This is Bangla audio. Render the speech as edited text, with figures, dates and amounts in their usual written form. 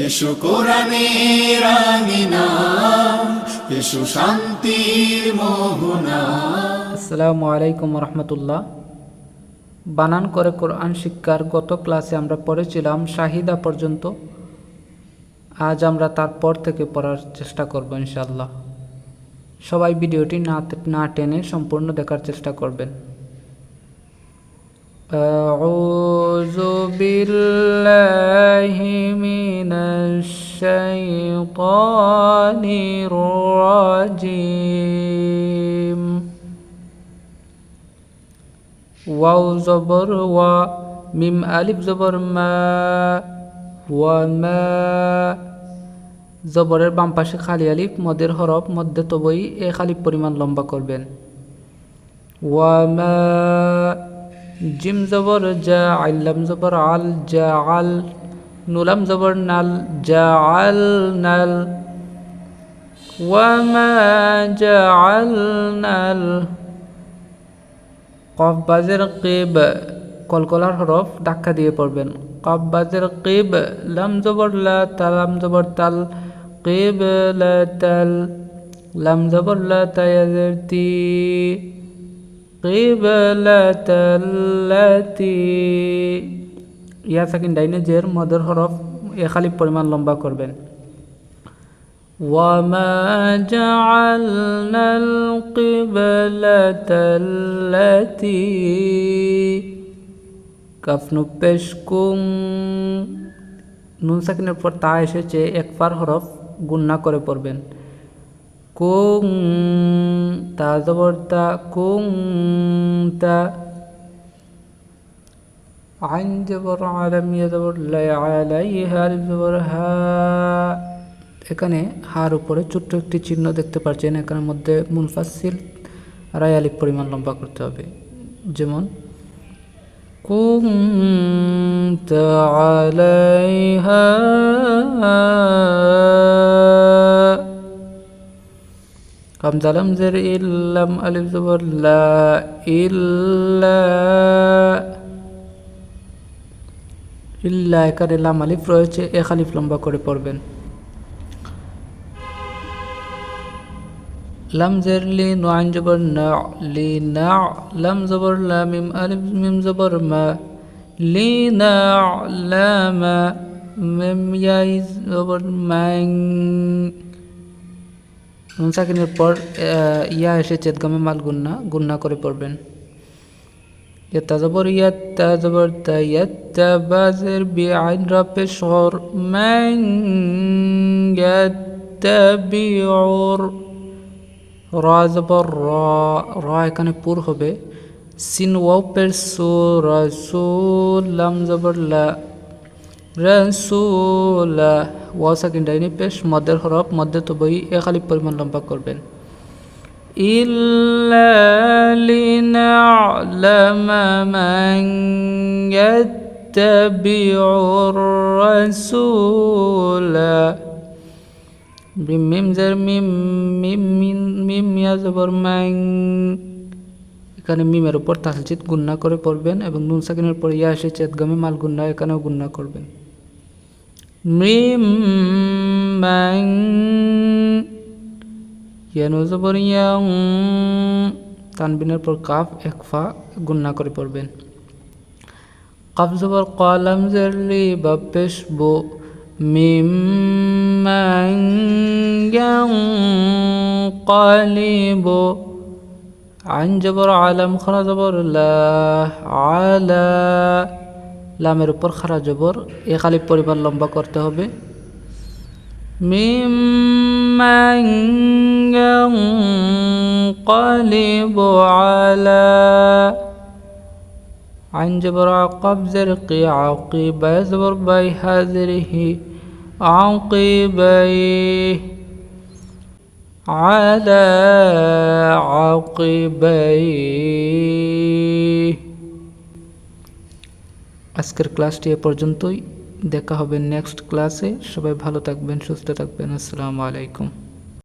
এসো কোরআনের আমিনা, এসো শান্তির মোহনা। আসসালামু আলাইকুম রহমতুল্লাহ। বানান করে কোরআন শিক্ষার গত ক্লাসে আমরা পড়েছিলাম শাহিদা পর্যন্ত। আজ আমরা তারপর থেকে পড়ার চেষ্টা করব ইনশাআল্লাহ। সবাই ভিডিওটি না টেনে সম্পূর্ণ দেখার চেষ্টা করবেন। আউযু বিল্লাহি মিনাশ শাইতানির রাজিম। ওয়াও জবর ওয়া, মিম আলিফ জবর মা, ওয়া মা। জবরের বাম পাশে খালি আলিফ, মদের হরফ মধ্যে তবই এক আলিফ পরিমাণ লম্বা করবেন। ওয়া মা। জিম জবর জা, আইলাম জবর আল, জা আল। নুলাম জবর নাল, জা আল নাল। ওয়া মা জা আল নাল। কফ বাজের কিব, কলকলার হরফ ধাক্কা দিয়ে পড়বেন। কফ বাজের কিব। লাম জবর লা, তালাম জবর তাল, কিব লা তাল। লাম জবর লা, তায়াজের তি, কিব লা তাল্লাতি। ইয়া সাকিন ডাইনে জের, মদের হরফ এক আলিফ পরিমাণ লম্বা করবেন। وما جعلنا القبلة التي কাফনু পেশ কুং। নুন সাকিনের পর তা এসেছে, এক ফার হরফ গুন্না করে পড়বেন। কুং, তা জবর তা, কুং তা। আইন জবর আলাম, ইয়া জবর লা, আলাইহা আলিফ জবর হা। এখানে হার উপরে ছোট্ট একটি চিহ্ন দেখতে পাচ্ছেন, এখানের মধ্যে মুনফাসিল রায় আলিফ পরিমাণ লম্বা করতে হবে। যেমন কুনতা আলাইহা, হামজা লাম জের ইল্লাম, আলিফ জবর লা, ইল্লা। ইল্লা, এখানে লাম আলিফ রয়েছে, এক আলিফ লম্বা করে পড়বেন। লাম জের লি, নুআন জবর না, লি না। লাম জবর লা, মিম আলিফ মিম জবর মা, লি না লামা। মিম ইয়া জবর মাং। নুন সাকিনের পর ইয়া এসেছে, গামে মাল গুন্না করে পড়বেন। ইয়াতা জবর ইয়াতা জবর তা, ইয়াতা বাজের বি, আইন রা পেশ গর, মান ইয়াত্তাবিউর। রা জবর রা, রা এখানে পুর হবে। সিন ওয়াও পেশ সু, রাসূল। লাম জবর লা, রাসূলা। ওয়াও সাকিন ডাইনে পেশ, মদের হরফ মধ্যে তবই এক আলিফ পরিমাণ লম্বা করবেন। ইল্লা লিনা'লামা মান ইয়াত্তাবিউর রাসূলা। মিম জের মিম, মিম মিম ইয়া জবর মাং। এখানে মিমের উপর তাসজিদ গুন্না করে পড়বেন এবং নুন সাকিনের পর ইয়া এসেছে, গামে মাল গুন্না, এখানেও গুন্না করবেন। মিম মাং, ইয়া নুন জবর ইয়াং। তানবিনের পর কাফ, এক ফা গুন্না করে পড়বেন। কাফ জবর কা, লাম জের লি, বা পেশ বো, মিম মান ইয়ানকালিবু। আইন জবর আলাম, খারা জবর লা, আলা। লামের উপর খারা জবর, এক আলিফ পরিমাণ লম্বা করতে হবে। মিম মান ইয়ানকালিবু আলা। আইন জবর আকাব জের কি, আকিবা জবর বাই, হাজিরিহি, আকিবাইহ, আলা আকিবাইহ। আজকের ক্লাসটি এ পর্যন্তই। দেখা হবে নেক্সট ক্লাসে। সবাই ভালো থাকবেন, সুস্থ থাকবেন। আসসালামু আলাইকুম।